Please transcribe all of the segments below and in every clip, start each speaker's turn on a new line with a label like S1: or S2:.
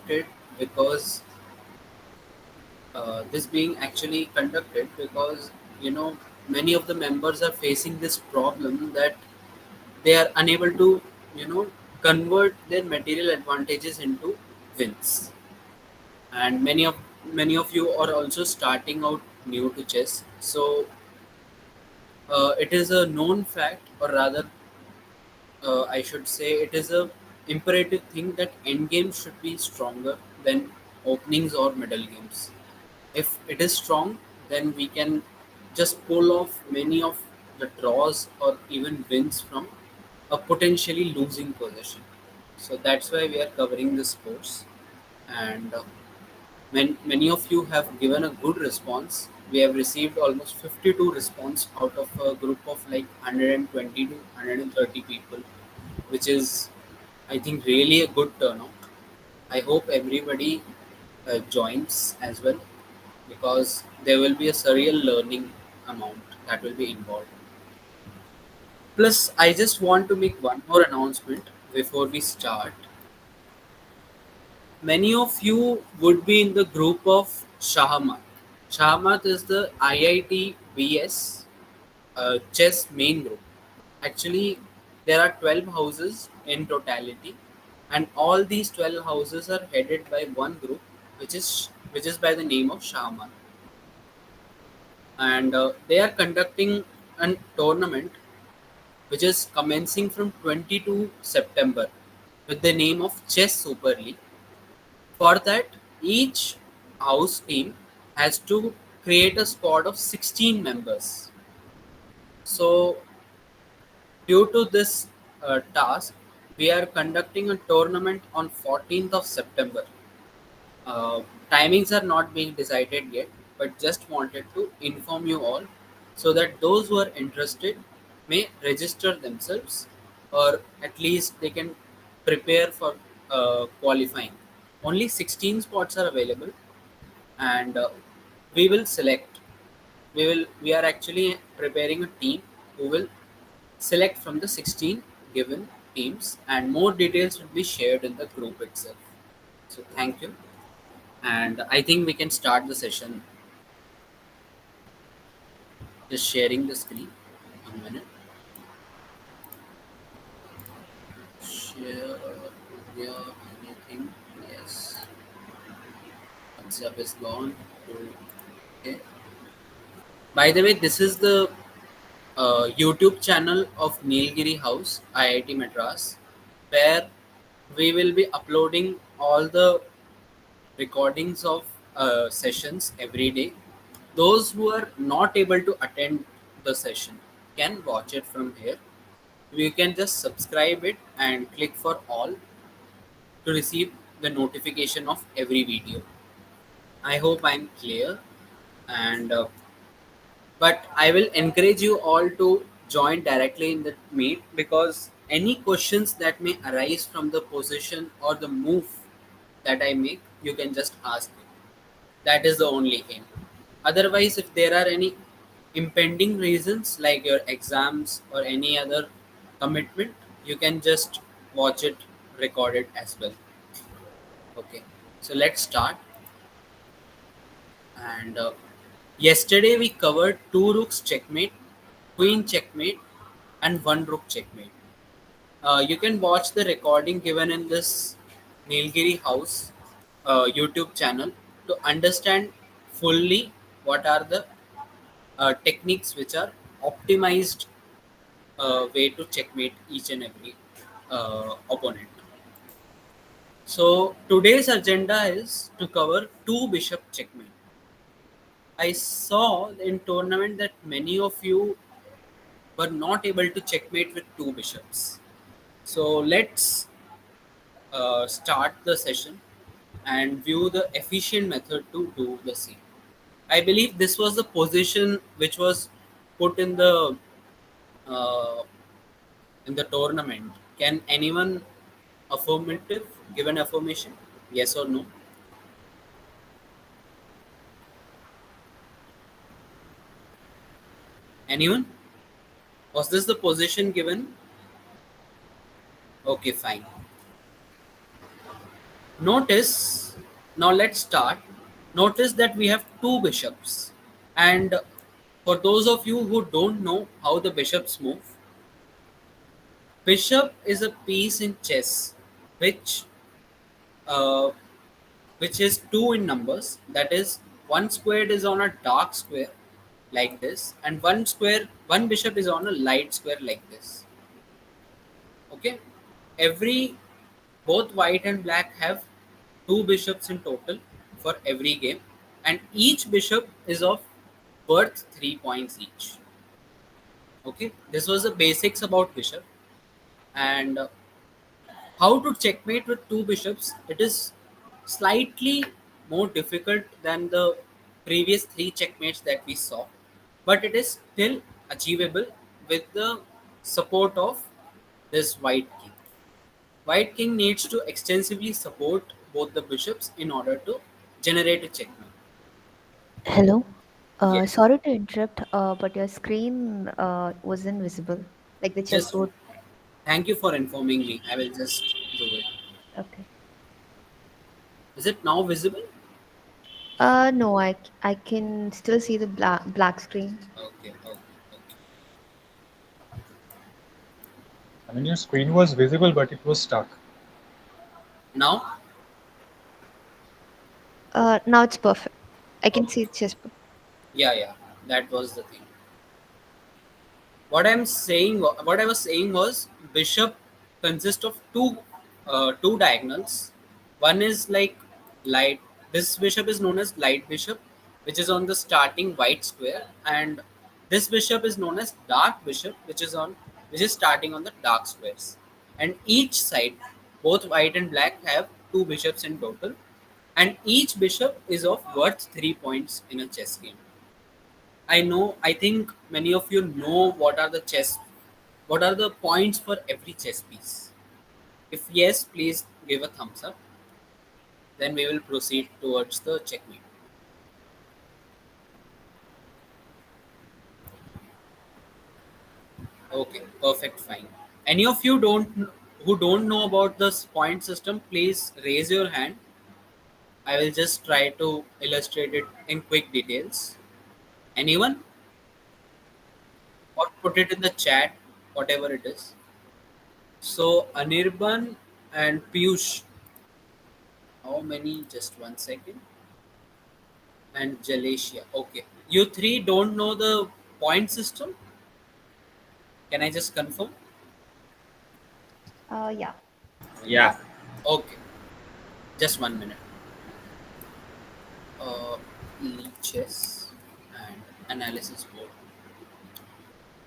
S1: conducted because this being actually conducted because you know many of the members are facing this problem that they are unable to you know convert their material advantages into wins, and many of you are also starting out new to chess. So it is a known fact, or rather I should say it is a imperative thing that end games should be stronger than openings or middle games. If it is strong, then we can just pull off many of the draws or even wins from a potentially losing position. So that's why we are covering this course, and many of you have given a good response. We have received almost 52 response out of a group of like 120 to 130 people, which is, I think, really a good turnout. I hope everybody joins as well, because there will be a surreal learning amount that will be involved. Plus, I just want to make one more announcement before we start. Many of you would be in the group of Shahamat. Shahamat is the IIT BS chess main group. Actually, there are 12 houses in totality, and all these 12 houses are headed by one group, which is by the name of Shahamat, and they are conducting a tournament which is commencing from 22 September with the name of Chess Super League. For that, each house team has to create a squad of 16 members. So, due to this task, we are conducting a tournament on 14th of September. Uh, Timings are not being decided yet, but just wanted to inform you all so that those who are interested may register themselves, or at least they can prepare for qualifying. Only 16 spots are available, and we will select. We are actually preparing a team who will select from the 16 given teams, and more details will be shared in the group itself. So thank you, and I think we can start the session. Just sharing the screen. 1 minute. Share yeah, anything. Yes. WhatsApp is gone. Okay. By the way, this is the YouTube channel of Nilgiri House, IIT Madras, where we will be uploading all the recordings of sessions every day. Those who are not able to attend the session can watch it from here. You can just subscribe it and click for all to receive the notification of every video. I hope I'm clear, and but I will encourage you all to join directly in the meet, because any questions that may arise from the position or the move that I make, you can just ask me. That is the only aim. Otherwise, if there are any impending reasons like your exams or any other commitment, you can just watch it recorded as well. Okay, so let's start. And yesterday we covered two rooks checkmate, queen checkmate, and one rook checkmate. You can watch the recording given in this Nilgiri House YouTube channel to understand fully what are the techniques which are optimized way to checkmate each and every opponent. So today's agenda is to cover two bishop checkmate. I saw in tournament that many of you were not able to checkmate with two bishops. So let's start the session and view the efficient method to do the same. I believe this was the position which was put uh, in the tournament. Can anyone affirmative give an affirmation? Yes or no? Anyone? Was this the position given? Okay, fine. Notice, now let's start. Notice that we have two bishops. And for those of you who don't know how the bishops move, bishop is a piece in chess which uh, which is 2 in numbers. That is, one squared is on a dark square like this, and one bishop is on a light square like this. Okay, every both white and black have two bishops in total for every game, and each bishop is of worth 3 points each. Okay, this was the basics about bishop. And how to checkmate with two bishops, it is slightly more difficult than the previous three checkmates that we saw, but it is still achievable with the support of this white king. White king needs to extensively support both the bishops in order to generate a checkmate.
S2: Hello.
S1: Yes,
S2: Sorry to interrupt, but your screen wasn't visible, like the
S1: just
S2: chessboard.
S1: thank you for informing me. I will just do it.
S2: Okay.
S1: Is it now visible?
S2: No, I can still see the black screen.
S1: Okay, okay, okay.
S3: I mean, your screen was visible, but it was stuck.
S1: Now,
S2: Now it's perfect. I can
S1: okay.
S2: see the chessboard.
S1: Yeah, yeah, that was the thing. What I was saying was bishop consists of two diagonals. One is like light. This bishop is known as light bishop, which is on the starting white square, and this bishop is known as dark bishop, which is starting on the dark squares. And each side, both white and black, have two bishops in total, and each bishop is of worth 3 points in a chess game. I think many of you know what are the points for every chess piece. If yes, please give a thumbs up. Then we will proceed towards the checkmate. Okay, perfect, fine. Any of you who don't know about this point system, please raise your hand. I will just try to illustrate it in quick details. Anyone? Or put it in the chat, whatever it is. So Anirban and Piyush, how many? Just 1 second. And Jalesia. Okay. You three don't know the point system? Can I just confirm?
S2: Yeah.
S3: Yeah.
S1: Okay. Just 1 minute. Uh, Chess and analysis board.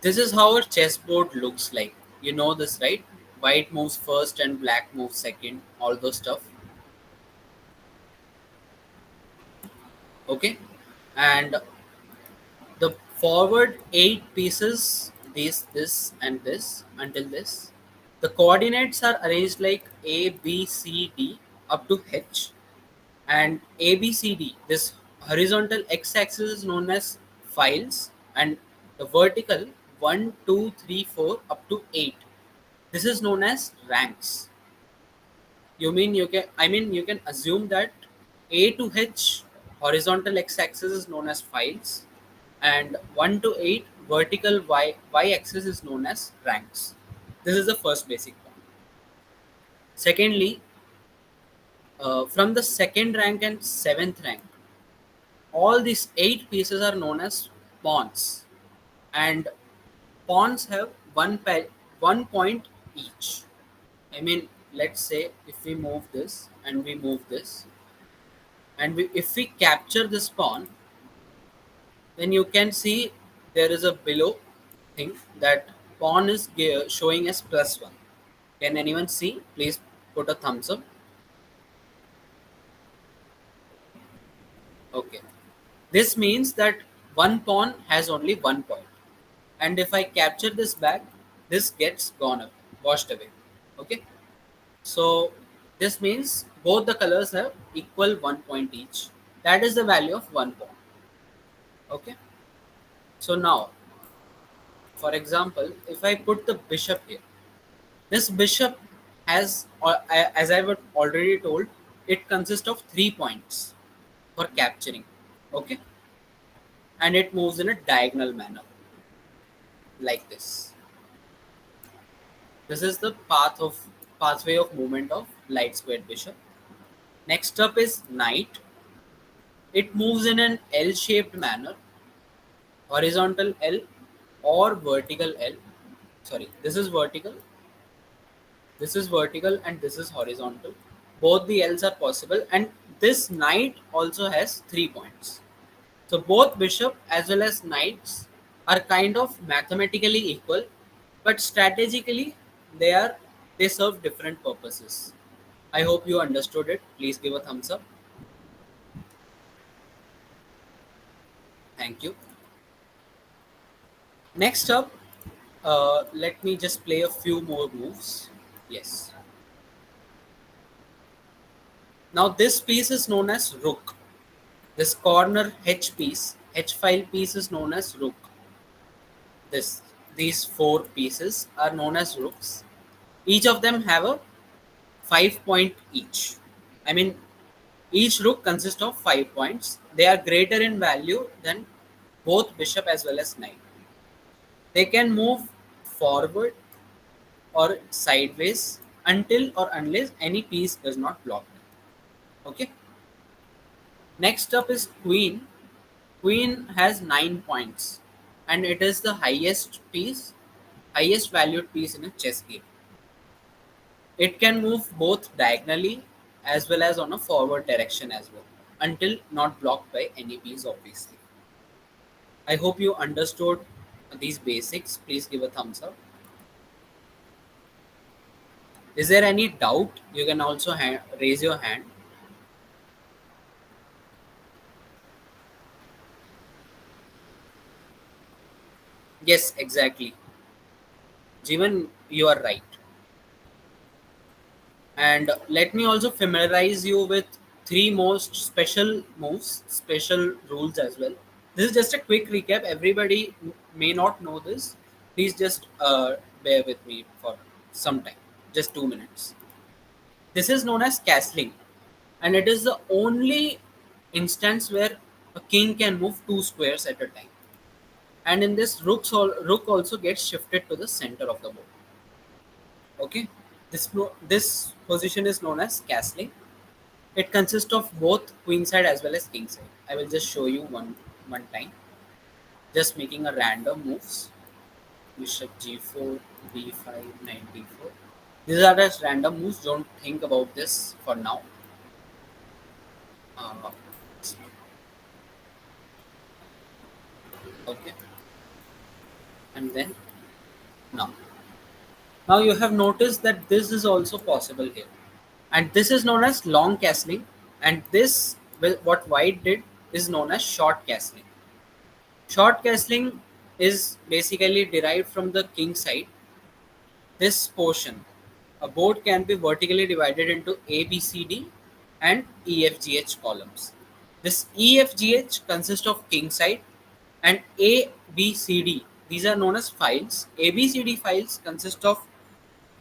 S1: This is how a chessboard looks like. You know this, right? White moves first and black moves second. All those stuff. Okay. And the forward 8 pieces, this, and this until this. The coordinates are arranged like A, B, C, D up to H, and A, B, C, D. This horizontal x-axis is known as files, and the vertical 1, 2, 3, 4 up to 8. This is known as ranks. You can assume that A to H horizontal x-axis is known as files, and 1 to 8 vertical y-axis is known as ranks. This is the first basic point. Secondly, from the second rank and seventh rank, all these 8 pieces are known as pawns, and pawns have 1 point each. I mean, let's say if we move this and we move this, and if we capture this pawn, then you can see there is a below thing that pawn is showing as +1. Can anyone see? Please put a thumbs up. Okay. This means that one pawn has only 1 point. And if I capture this back, this gets gone up, washed away. Okay. So this means both the colors have equal 1 point each. That is the value of one pawn. Okay. So now, for example, if I put the bishop here, this bishop has, as I was already told, it consists of 3 points for capturing. Okay, and it moves in a diagonal manner like this. This is the pathway of movement of light squared bishop. Next up is knight. It moves in an L-shaped manner, horizontal L or vertical L. Sorry, this is vertical, and this is horizontal. Both the L's are possible, and this knight also has 3 points. So both bishop as well as knights are kind of mathematically equal, but strategically they serve different purposes. I hope you understood it. Please give a thumbs up. Thank you. Next up, let me just play a few more moves. Yes. Now this piece is known as rook. This corner H file piece is known as rook. These 4 pieces are known as rooks. Each of them have a 5 point each. I mean, each rook consists of 5 points. They are greater in value than both bishop as well as knight. They can move forward or sideways until or unless any piece does not block them. Okay. Next up is queen. Queen has 9 points, and it is the highest valued piece in a chess game. It can move both diagonally as well as on a forward direction as well, until not blocked by any piece, obviously. I hope you understood these basics. Please give a thumbs up. Is there any doubt? You can also raise your hand. Yes, exactly. Jeevan, you are right. And let me also familiarize you with 3 most special moves, special rules as well. This is just a quick recap. Everybody may not know this. Please just bear with me for some time, just 2 minutes. This is known as castling, and it is the only instance where a king can move 2 squares at a time. And in this, rook also gets shifted to the center of the board. Okay, this position is known as castling. It consists of both queen side as well as king side. I will just show you one time. Just making a random moves. Bishop g4, b5, knight d4. These are just random moves. Don't think about this for now. Uh, okay, and then now. Now you have noticed that this is also possible here, and this is known as long castling, and this what white did is known as short castling. Short castling is basically derived from the king side. This portion, a board can be vertically divided into A, B, C, D and E, F, G, H columns. This E, F, G, H consists of king side, and A, B, C, D. These are known as files. A, B, C, D files consist of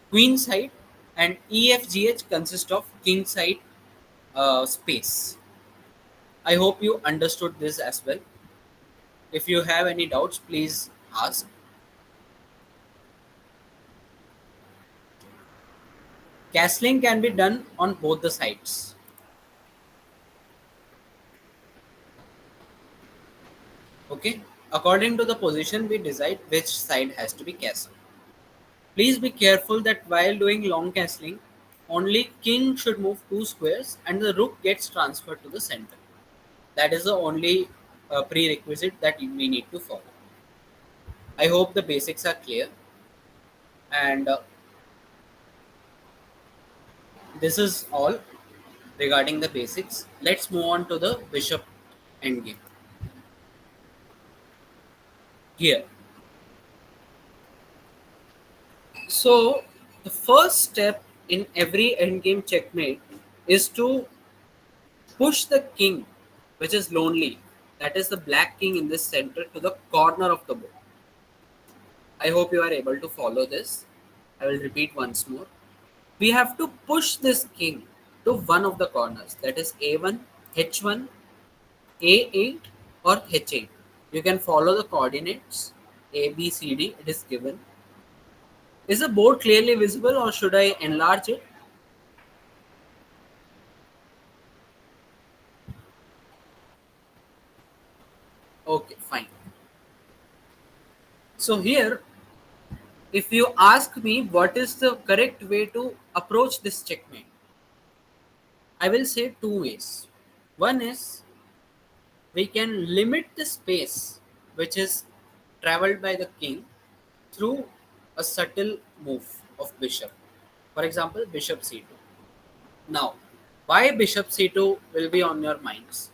S1: queen side, and E, F, G, H consist of king side space. I hope you understood this as well. If you have any doubts, please ask. Castling can be done on both the sides. Okay, according to the position, we decide which side has to be castled. Please be careful that while doing long castling, only king should move 2 squares and the rook gets transferred to the center. That is the only prerequisite that we need to follow. I hope the basics are clear, and this is all regarding the basics. Let's move on to the bishop endgame. Here, so the first step in every endgame checkmate is to push the king, which is lonely, that is the black king in this center, to the corner of the board. I hope you are able to follow this. I will repeat once more. We have to push this king to one of the corners, that is A1, H1, A8 or H8. You can follow the coordinates A, B, C, D. It is given. Is the board clearly visible or should I enlarge it? Okay, fine. So here, if you ask me what is the correct way to approach this checkmate, I will say two ways. One is we can limit the space which is traveled by the king through a subtle move of bishop. For example, bishop c2. Now, why bishop c2 will be on your minds?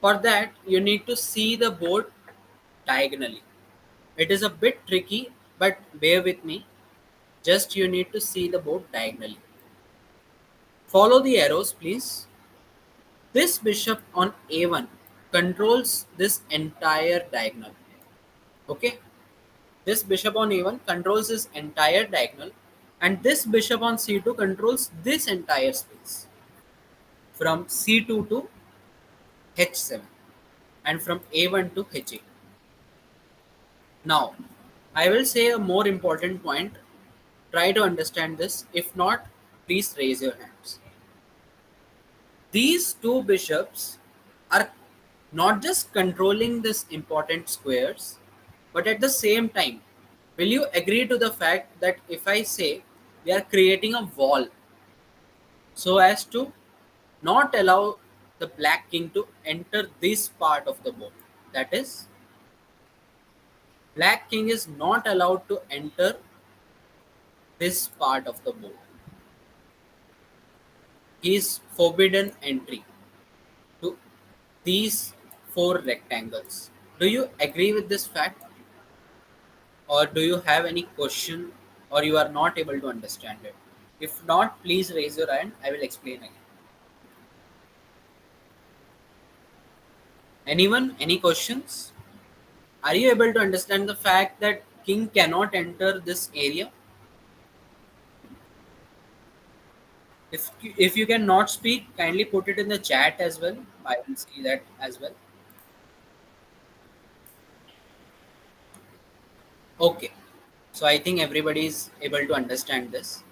S1: For that, you need to see the board diagonally. It is a bit tricky, but bear with me. Just you need to see the board diagonally. Follow the arrows, please. This bishop on a1 controls this entire diagonal. Okay, this bishop on a1 controls this entire diagonal, and this bishop on c2 controls this entire space from c2 to h7 and from a1 to h8. Now, I will say a more important point. Try to understand this. If not, please raise your hands. These two bishops are not just controlling this important squares, but at the same time, will you agree to the fact that if I say we are creating a wall so as to not allow the black king to enter this part of the board? That is, black king is not allowed to enter this part of the board. He is forbidden entry to these four rectangles. Do you agree with this fact? Or do you have any question or you are not able to understand it? If not, please raise your hand. I will explain again. Anyone? Any questions? Are you able to understand the fact that king cannot enter this area? If you cannot speak, kindly put it in the chat as well. I will see that as well. Okay. So I think everybody is able to understand this.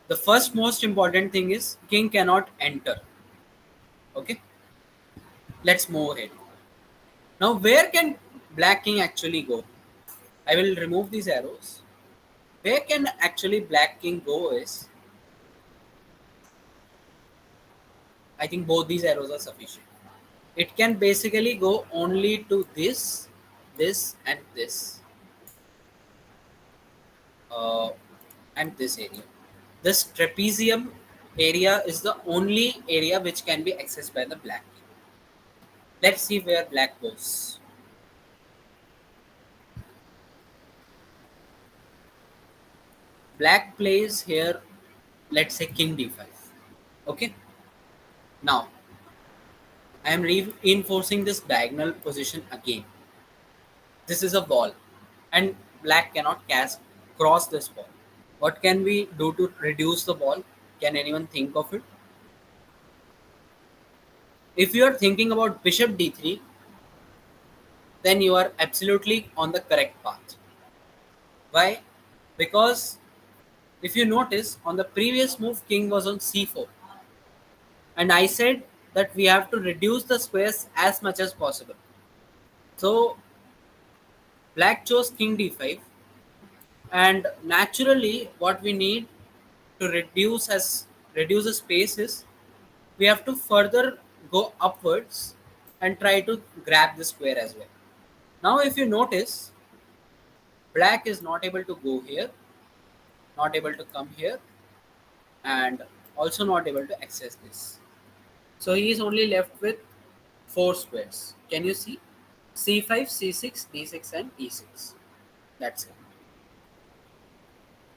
S1: The first most important thing is king cannot enter. Okay. Let's move ahead. Now, where can black king actually go? I will remove these arrows. Where can actually black king go is, I think both these arrows are sufficient. It can basically go only to this, this and this. And this area. This trapezium area is the only area which can be accessed by the black king. Let's see where black goes. Black plays here, let's say king d5. Okay. Now, I am reinforcing this diagonal position again. This is a wall, and black cannot cross this wall. What can we do to reduce the wall? Can anyone think of it? If you are thinking about bishop d3, then you are absolutely on the correct path. Why? Because if you notice, on the previous move, king was on c4. And I said that we have to reduce the squares as much as possible. So black chose king d5, and naturally what we need to reduce the space is we have to further go upwards and try to grab the square as well. Now if you notice, black is not able to go here, not able to come here, and also not able to access this. So he is only left with 4 squares. Can you see? c5, c6, d6 and e6. That's it.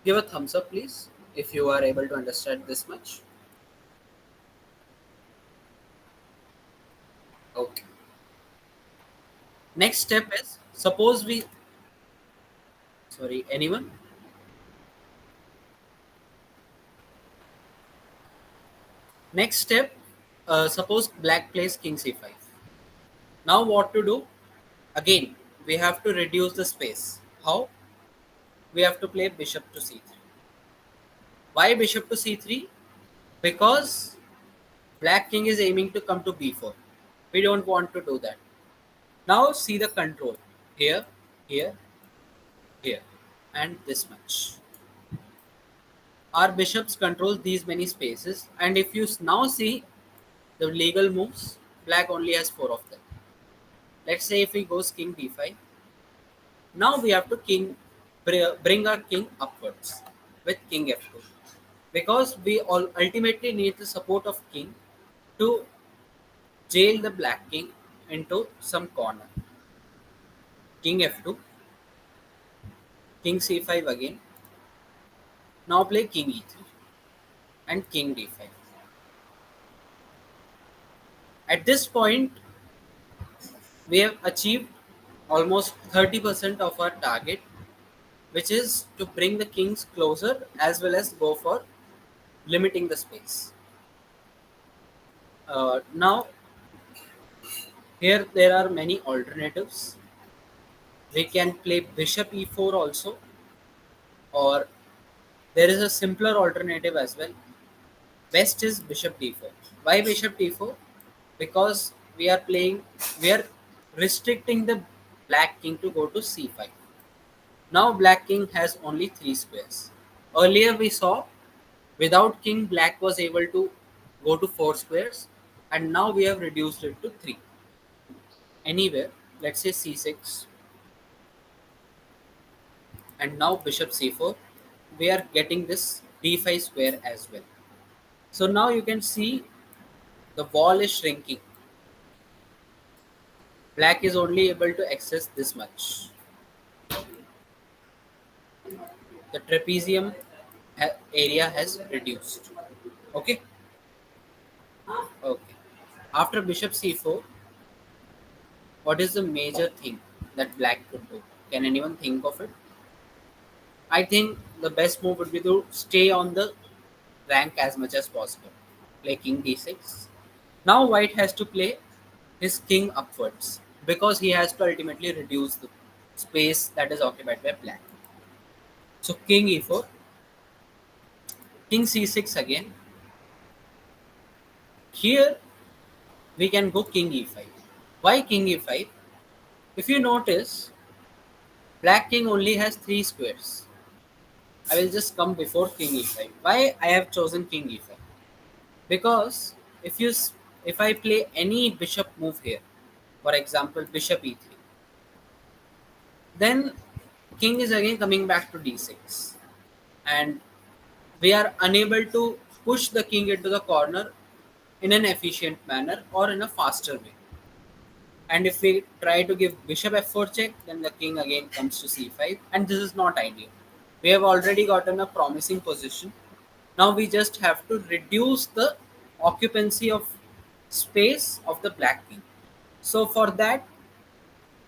S1: Give a thumbs up please if you are able to understand this much. Okay. Next step is, suppose we, sorry, anyone? Next step, suppose black plays king c5. Now what to do? Again, we have to reduce the space. How? We have to play bishop to c3. Why bishop to c3? Because black king is aiming to come to b4. We don't want to do that. Now see the control. Here, here, here, and this much. Our bishops control these many spaces, and if you now see the legal moves, black only has 4 of them. Let's say if he goes king d5, now we have to bring our king upwards with king f2, because we all ultimately need the support of king to jail the black king into some corner. King f2, king c5 again. Now play king e3 and king d5. At this point, we have achieved almost 30% of our target, which is to bring the kings closer as well as go for limiting the space. Now, here there are many alternatives. We can play bishop e4 also, or there is a simpler alternative as well. Best is bishop d4. Why bishop d4? Because we are restricting the black king to go to c5. Now black king has only 3 squares. Earlier we saw without king black was able to go to 4 squares, and now we have reduced it to 3. Anywhere, let's say c6, and now bishop c4, we are getting this d5 square as well. So now you can see the wall is shrinking. Black is only able to access this much. The trapezium area has reduced. Okay. Okay. After bishop c4, what is the major thing that black could do? Can anyone think of it? I think the best move would be to stay on the rank as much as possible. Play king d6. Now white has to play his king upwards because he has to ultimately reduce the space that is occupied by black. So king e4, king c6 again. Here we can go king e5. Why king e5? If you notice, black king only has 3 squares. I will just come before king e5. Why I have chosen king e5? Because if I play any bishop move here, for example bishop e3, then king is again coming back to d6, and we are unable to push the king into the corner in an efficient manner or in a faster way. And if we try to give bishop f4 check, then the king again comes to c5, and this is not ideal. We have already gotten a promising position. Now we just have to reduce the occupancy of space of the black king. So for that,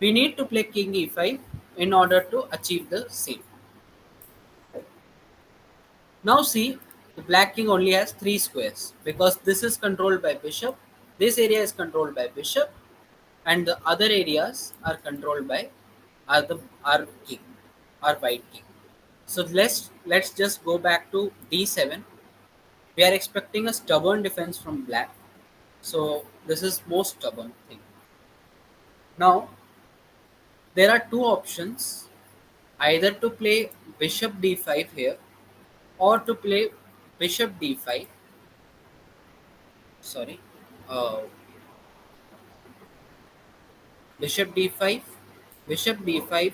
S1: we need to play king e5 in order to achieve the same. Now see, the black king only has 3 squares because this is controlled by bishop, this area is controlled by bishop, and the other areas are controlled by our king, our white king. So let's just go back to d7. We are expecting a stubborn defense from black, so this is most stubborn thing. Now there are two options: either to play bishop d5 here, or to play bishop d5. Sorry, uh, bishop d5, bishop b5,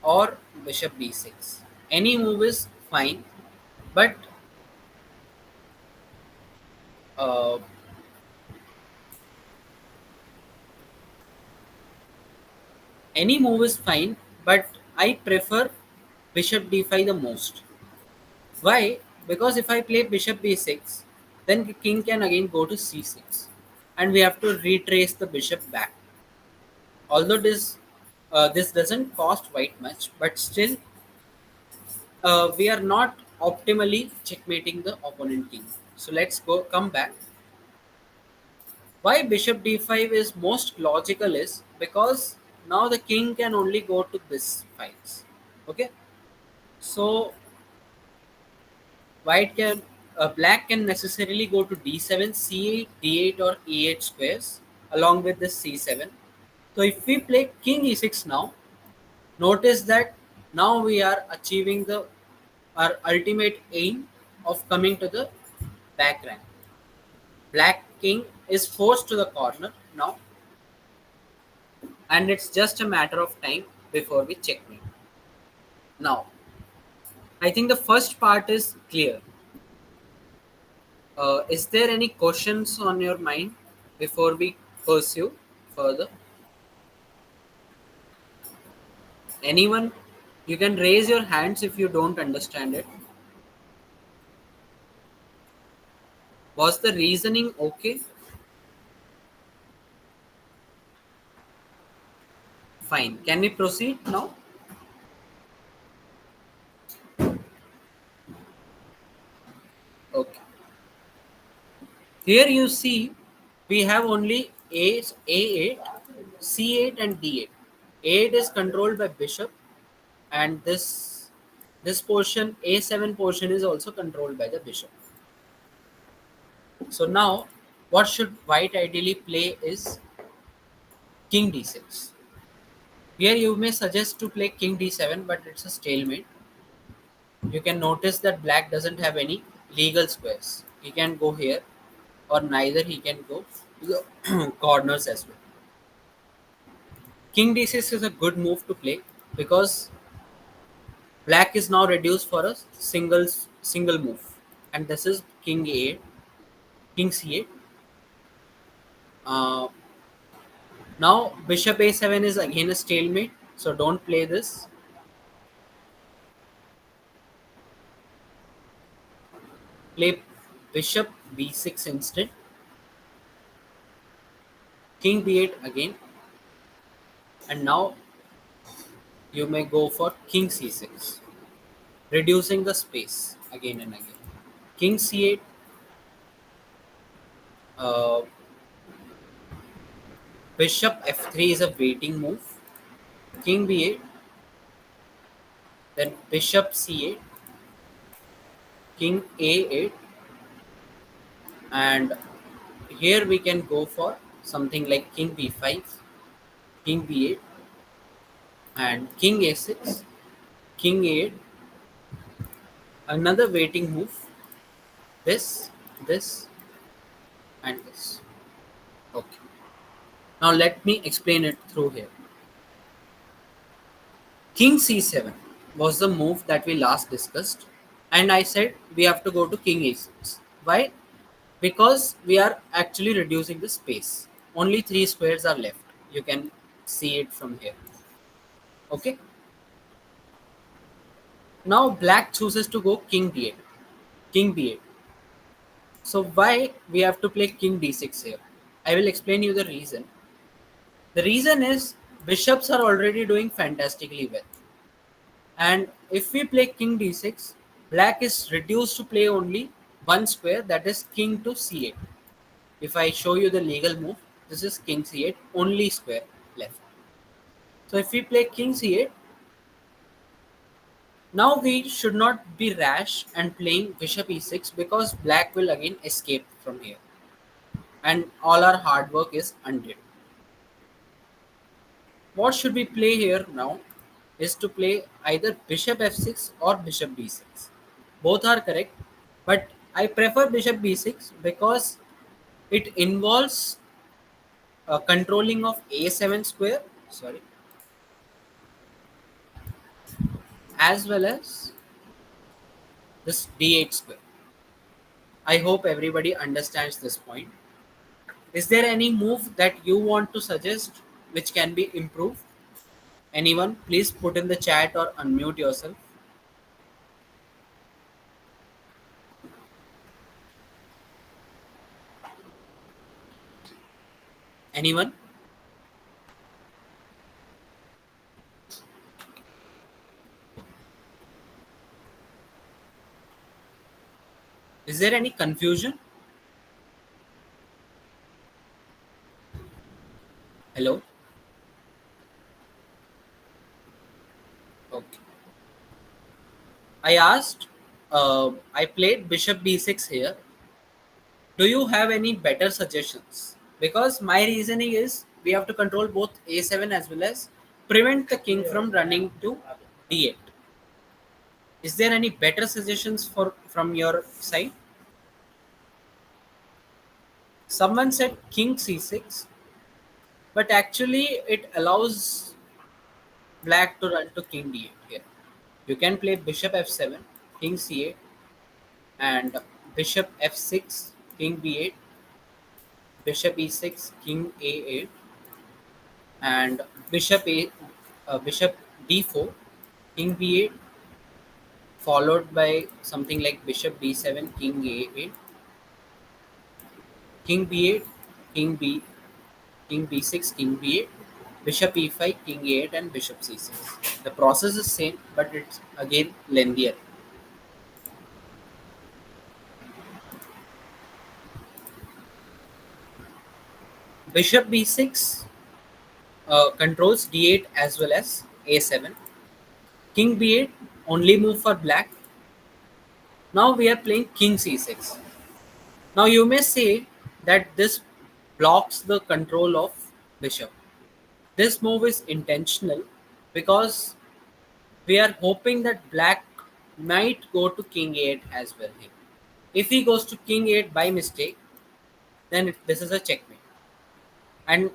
S1: or bishop b6. Any move is fine, but uh, any move is fine, but I prefer bishop d5 the most. Why? Because if I play bishop b6, then the king can again go to c6, and we have to retrace the bishop back. Although this doesn't cost white much, but still we are not optimally checkmating the opponent king. So let's go come back. Why bishop d5 is most logical is because now the king can only go to this files. Okay, so white can black can necessarily go to d7, c8, d8 or e8 squares along with this c7. So if we play king e6 now, notice that now we are achieving the our ultimate aim of coming to the back rank. Black king is forced to the corner now, and it's just a matter of time before we checkmate. Now, I think the first part is clear. Is there any questions on your mind before we pursue further? Anyone? You can raise your hands if you don't understand it. Was the reasoning okay? Fine. Can we proceed now? Okay. Here you see we have only A8, C8 and D8. A8 is controlled by bishop, and this portion A7 portion is also controlled by the bishop. So now what should white ideally play is king d6. Here you may suggest to play king d7, but it's a stalemate. You can notice that black doesn't have any legal squares. He can go here, or neither he can go to the corners as well. King d6 is a good move to play because black is now reduced for a single move, and this is king a8, king c8. Uh, Now bishop a7 is again a stalemate, so don't play this. Play bishop b6 instead. King b8 again, and now you may go for king c6, reducing the space again and again. King c8, uh, bishop f3 is a waiting move. King b8, then bishop c8, king a8, and here we can go for something like king b5, king b8, and king a6, king a8, another waiting move, this, this, and this. Okay. Now let me explain it through here. King c7 was the move that we last discussed, and I said we have to go to king a6. Why? Because we are actually reducing the space. Only three squares are left. You can see it from here. Okay. Now black chooses to go king d8. King b8. So why we have to play king d6 here? I will explain you the reason. The reason is bishops are already doing fantastically well. And if we play king d6, black is reduced to play only one square, that is king to c8. If I show you the legal move, this is king c8, only square left. So if we play king c8, now we should not be rash and playing bishop e6 because black will again escape from here. And all our hard work is undone. What should we play here now is to play either bishop f6 or bishop b6. Both are correct, but I prefer bishop b6 because it involves controlling of a7 square, sorry, as well as this d8 square. I hope everybody understands this point. Is there any move that you want to suggest which can be improved? Anyone, please put in the chat or unmute yourself. Anyone? Is there any confusion? Hello? Okay. I asked, I played bishop b6 here. Do you have any better suggestions? Because my reasoning is we have to control both a7 as well as prevent the king from running to d8. Is there any better suggestions for from your side? Someone said king c6, but actually it allows black to run to king d8 here. You can play bishop f7, king c8, and bishop f6, king b8, bishop e6, king a8, and bishop d4, king b8, followed by something like bishop d7, king a8, king b8, king b, king b6, king b8, bishop e5, king a8, and bishop c6. The process is same, but it's again lengthier. Bishop b6 controls d8 as well as a7. King b8 only move for black. Now we are playing king c6. Now you may say that this blocks the control of bishop. This move is intentional because we are hoping that black might go to king 8 as well here. If he goes to king 8 by mistake, then this is a checkmate. And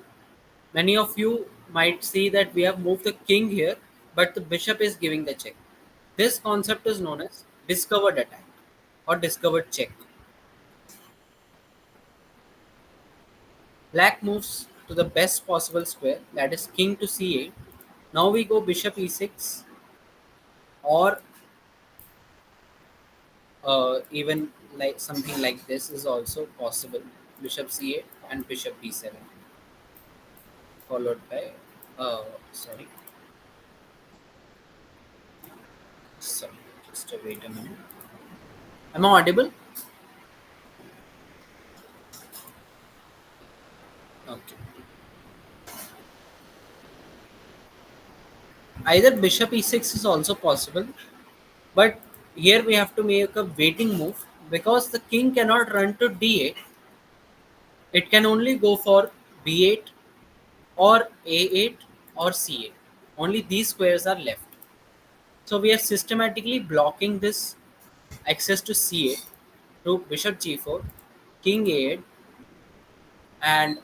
S1: many of you might see that we have moved the king here, but the bishop is giving the check. This concept is known as discovered attack or discovered check. Black moves to the best possible square, that is king to c8. Now we go bishop e6, or even like something like this is also possible. Bishop c8 and bishop b7, followed by sorry, sorry, just wait a minute. Am I audible? Okay. Either bishop e6 is also possible, but here we have to make a waiting move because the king cannot run to d8. It can only go for b8 or a8 or c8. Only these squares are left. So we are systematically blocking this access to c8 to bishop g4, king a8, and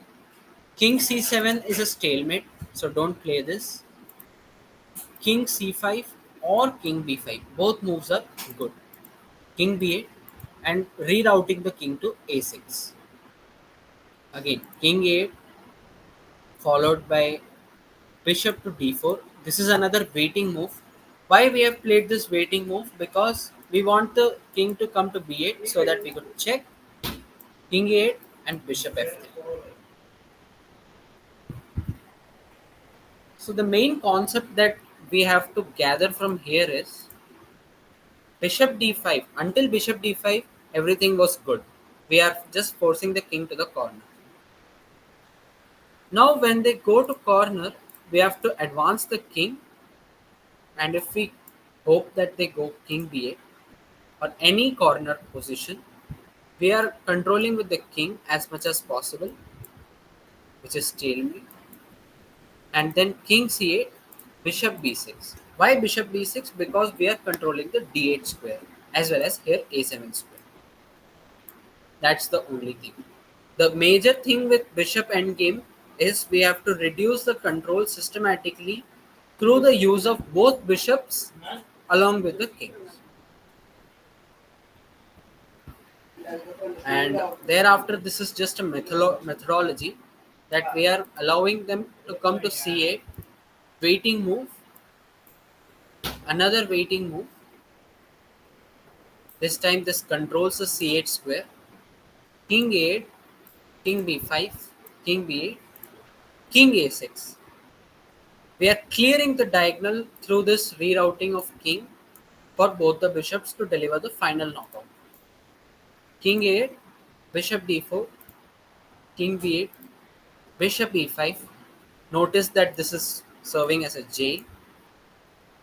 S1: king c7 is a stalemate. So don't play this. King c5 or king b5. Both moves are good. King b8 and rerouting the king to a6. Again, king a8 followed by bishop to d4. This is another waiting move. Why we have played this waiting move? Because we want the king to come to b8 so that we could check king a8 and bishop f3. So the main concept that we have to gather from here is bishop d5. Until bishop d5, everything was good. We are just forcing the king to the corner. Now when they go to corner, we have to advance the king, and if we hope that they go king b8 or any corner position, we are controlling with the king as much as possible, which is stalemate. And then king c8, bishop b6. Why bishop b6? Because we are controlling the d8 square as well as here a7 square. That's the only thing. The major thing with bishop endgame is we have to reduce the control systematically through the use of both bishops along with the kings. And thereafter, this is just a methodology that we are allowing them to come to c8, waiting move, another waiting move. This time this controls the c8 square, king 8, king b5, king b8, king a6. We are clearing the diagonal through this rerouting of king for both the bishops to deliver the final knockout. king a8, bishop d4, king b8, bishop e5. Notice that this is serving as a J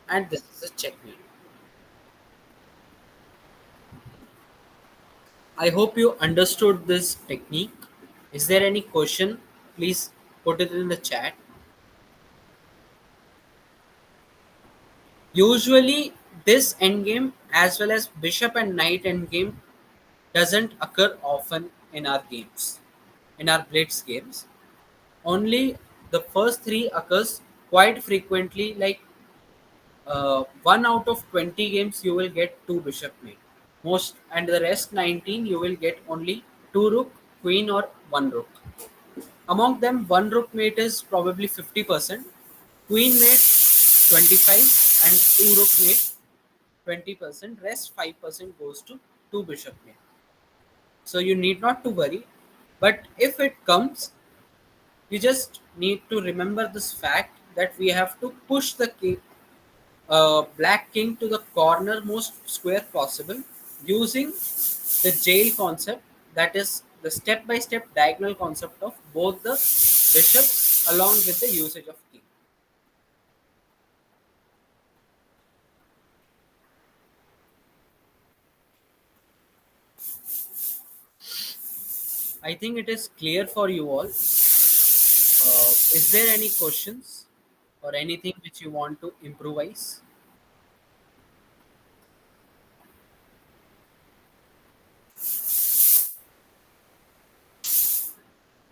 S1: and this is a checkmate. I hope you understood this technique. Is there any question? Please put it in the chat. Usually, this endgame as well as bishop and knight endgame doesn't occur often in our games, in our blitz games. Only the first three occurs quite frequently, like 1 out of 20 games you will get 2 bishop mate. Most and the rest 19 you will get only 2 rook, queen or 1 rook. Among them, 1 rook mate is probably 50%, queen mate 25, and 2 rook mate 20%. Rest 5% goes to 2 bishop mate. So you need not to worry. But if it comes, you just need to remember this fact that we have to push the king, black king to the cornermost square possible using the jail concept, that is the step by step diagonal concept of both the bishops along with the usage of king. I think it is clear for you all. Is there any questions or anything which you want to improvise?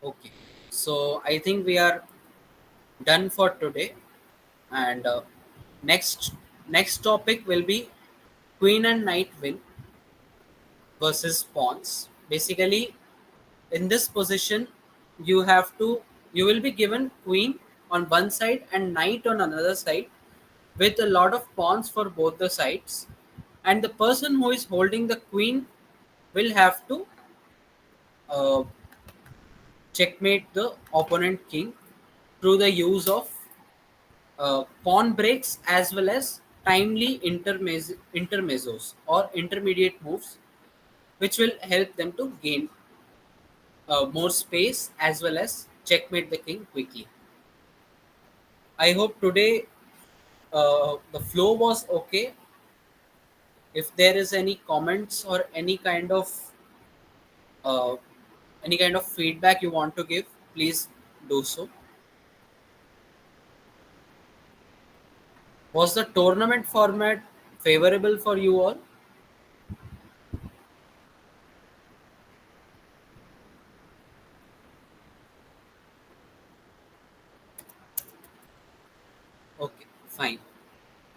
S1: Okay, so I think we are done for today, and next next topic will be queen and knight win versus pawns. Basically, in this position, you have to you will be given queen on one side and knight on another side with a lot of pawns for both the sides, and the person who is holding the queen will have to uh, checkmate the opponent king through the use of pawn breaks as well as timely intermezzos or intermediate moves, which will help them to gain more space as well as checkmate the king quickly. I hope today the flow was okay. If there is any comments or uh, any kind of feedback you want to give, please do so. Was the tournament format favorable for you all? Okay, fine.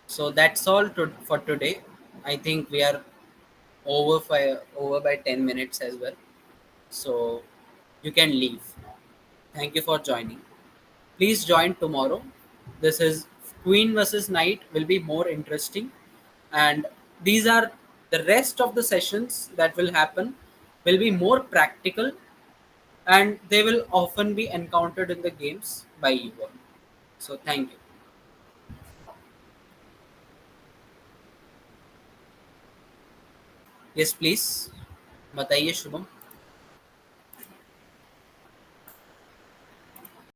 S1: So that's all for today. I think we are over by 10 minutes as well. So you can leave now. Thank you for joining. Please join tomorrow. This is Queen versus Knight will be more interesting, and these are the rest of the sessions that will happen will be more practical, and they will often be encountered in the games by you all. So thank you. Yes, please. बताइए शुभम.